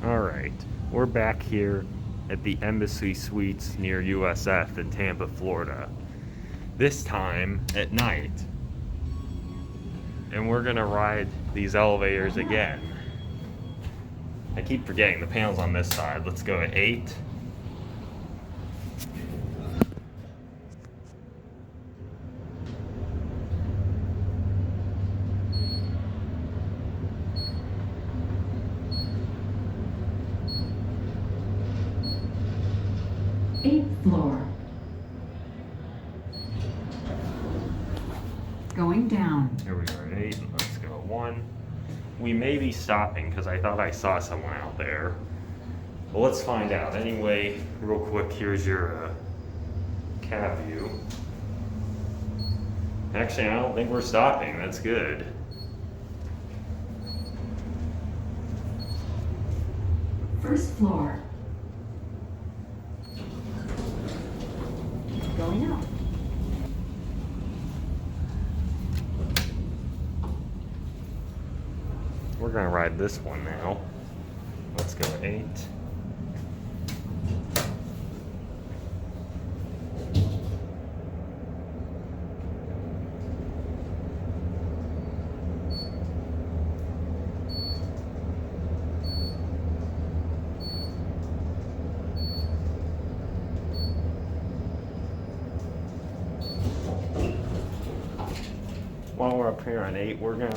Alright, we're back here at the Embassy Suites near USF in Tampa, Florida. This time at night. And we're gonna ride these elevators again. I keep forgetting the panel's on this side. Let's go at 8. Eighth floor. Going down. Here we are at 8. Let's go at 1. We may be stopping because I thought I saw someone out there. But let's find out. Anyway, real quick, here's your cab view. Actually, I don't think we're stopping. That's good. First floor. Going up. We're gonna ride this one now. Let's go at 8. While we're up here on 8, we're gonna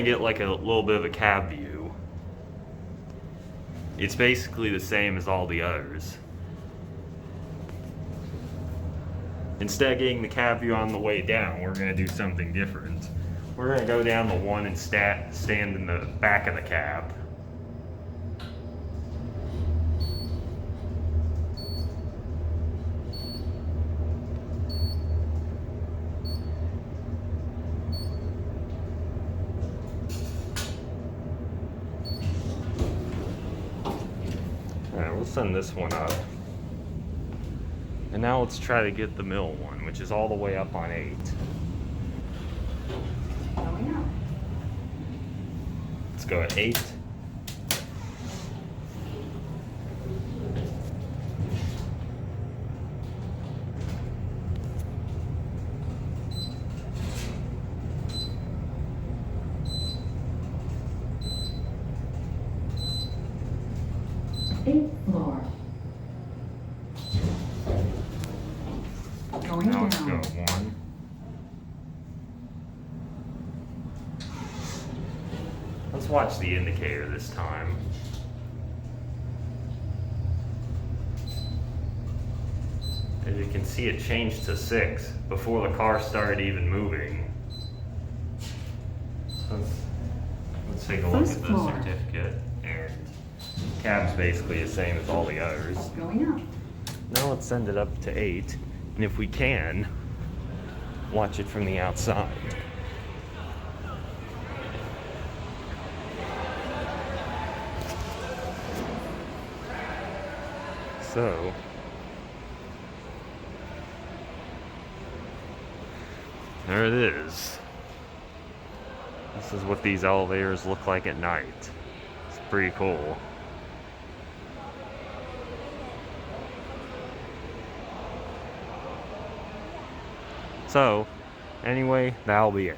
get like a little bit of a cab view. It's basically the same as all the others. Instead of getting the cab view on the way down, we're gonna do something different. We're gonna go down the one and stand in the back of the cab. Alright, we'll send this one up. And now let's try to get the middle one, which is all the way up on 8. Going up. Let's go at 8. Eighth floor. Going Now let's down. go at 1. Let's watch the indicator this time. As you can see, it changed to 6 before the car started even moving. Let's take a look First at the floor. certificate. And cab's basically the same as all the others. Going up. Now let's send it up to 8, and if we can, watch it from the outside. So, there it is. This is what these elevators look like at night. It's pretty cool. So, anyway, that'll be it.